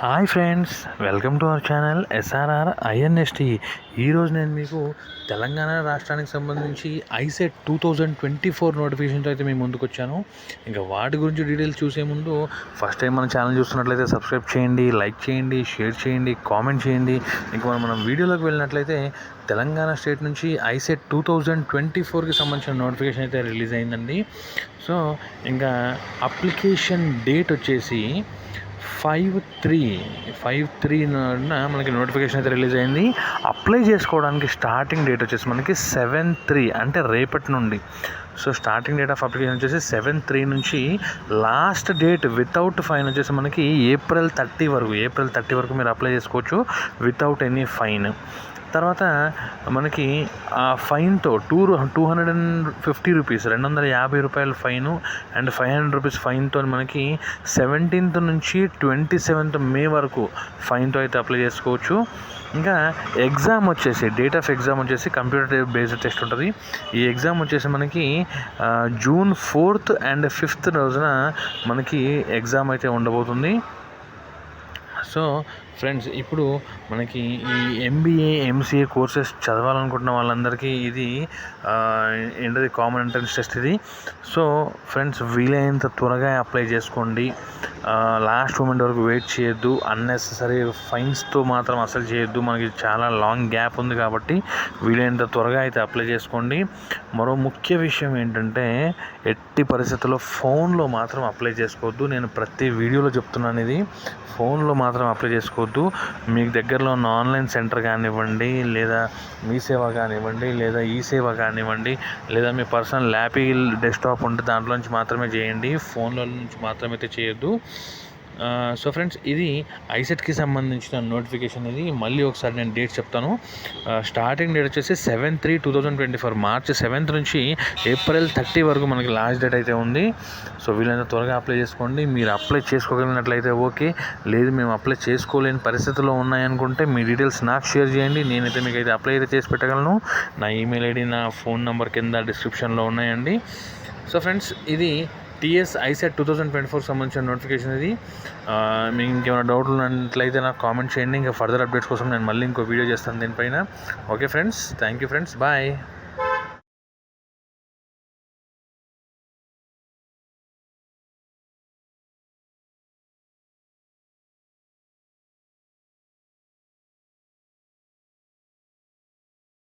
Hi friends, welcome to our channel SRR INST. ఈరోజు నేను మీకు తెలంగాణ రాష్ట్రానికి సంబంధించి ఐసెట్ 2024 నోటిఫికేషన్తో అయితే మేము ముందుకు వచ్చాను. ఇంకా వాటి గురించి డీటెయిల్స్ చూసే ముందు ఫస్ట్ టైం మన ఛానల్ చూస్తున్నట్లయితే సబ్స్క్రైబ్ చేయండి, లైక్ చేయండి, షేర్ చేయండి, కామెంట్ చేయండి. ఇంకా మనం వీడియోలోకి వెళ్ళినట్లయితే తెలంగాణ స్టేట్ నుంచి ఐసెట్ 2024కి సంబంధించిన నోటిఫికేషన్ అయితే రిలీజ్ అయిందండి. సో ఇంకా అప్లికేషన్ డేట్ వచ్చేసి 5/3 మనకి నోటిఫికేషన్ అయితే రిలీజ్ అయింది. అప్లై చేసుకోవడానికి స్టార్టింగ్ డేట్ వచ్చేసి మనకి 7/3 అంటే రేపటి నుండి. So starting date of application వచ్చేసి 7/3 నుంచి లాస్ట్ డేట్ వితౌట్ ఫైన్ వచ్చేసి మనకి ఏప్రిల్ 30 వరకు మీరు అప్లై చేసుకోవచ్చు వితౌట్ ఎనీ ఫైన్. తర్వాత మనకి ఆ ఫైన్తో 250 రూపీస్, 250 రూపాయల ఫైను అండ్ 500 రూపీస్ ఫైన్తో మనకి 17th నుంచి 27th మే వరకు ఫైన్తో అయితే అప్లై చేసుకోవచ్చు. ఇంకా ఎగ్జామ్ వచ్చేసి డేట్ ఆఫ్ ఎగ్జామ్ వచ్చేసి కంప్యూటర్ బేస్డ్ టెస్ట్ ఉంటుంది. ఈ ఎగ్జామ్ వచ్చేసి మనకి June 4th and 5th రోజున మనకి ఎగ్జామ్ అయితే ఉండబోతుంది. సో ఫ్రెండ్స్, ఇప్పుడు మనకి ఈ MBA MCA కోర్సెస్ చదవాలనుకుంటున్న వాళ్ళందరికీ ఇది ఏంటది కామన్ ఎంట్రన్స్ టెస్ట్ ఇది. సో ఫ్రెండ్స్, వీలైనంత త్వరగా అప్లై చేసుకోండి. లాస్ట్ మూమెంట్ వరకు వెయిట్ చేయొద్దు. అన్నెసెసరీ ఫైన్స్తో మాత్రం అసలు చేయొద్దు. మనకి చాలా లాంగ్ గ్యాప్ ఉంది కాబట్టి వీలైనంత త్వరగా అయితే అప్లై చేసుకోండి. మరో ముఖ్య విషయం ఏంటంటే ఎట్టి పరిస్థితుల్లో ఫోన్లో మాత్రం అప్లై చేసుకోవద్దు. నేను ప్రతి వీడియోలో చెప్తున్నాను, ఇది ఫోన్లో మాత్రం అప్లై చేసుకోవద్దు. మీకు దగ్గరలో ఉన్న ఆన్లైన్ సెంటర్ కానివ్వండి, లేదా మీ సేవ కానివ్వండి, లేదా ఈ సేవ కానివ్వండి, లేదా మీ పర్సనల్ ల్యాపిల్ డెస్క్టాప్ ఉంటే దాంట్లో నుంచి మాత్రమే చేయండి. ఫోన్లో నుంచి మాత్రమైతే చేయొద్దు. సో ఫ్రెండ్స్, ఇది ఐసెట్కి సంబంధించిన నోటిఫికేషన్. ఇది మళ్ళీ ఒకసారి నేను డేట్ చెప్తాను. స్టార్టింగ్ డేట్ వచ్చేసి 7/3/2024 మార్చి 7th నుంచి ఏప్రిల్ 30 వరకు మనకి లాస్ట్ డేట్ అయితే ఉంది. సో వీలైనంత త్వరగా అప్లై చేసుకోండి. మీరు అప్లై చేసుకోగలిగినట్లయితే ఓకే, లేదు మేము అప్లై చేసుకోలేని పరిస్థితుల్లో ఉన్నాయనుకుంటే మీ డీటెయిల్స్ నాకు షేర్ చేయండి. నేనైతే మీకు అయితే అప్లై అయితే చేసి పెట్టగలను. నా ఈమెయిల్ ఐడి, నా ఫోన్ నెంబర్ కింద డిస్క్రిప్షన్లో ఉన్నాయండి. సో ఫ్రెండ్స్, ఇది TS ఐసెట్ 2024 సంబంధించిన నోటిఫికేషన్. ఇది మీకు ఇంకేమైనా డౌట్లు ఉన్నట్లయితే నాకు కామెంట్ చేయండి. ఇంకా ఫర్దర్ అప్డేట్స్ కోసం నేను మళ్ళీ ఇంకో వీడియో చేస్తాను దీనిపైన. Okay friends, thank you friends, bye.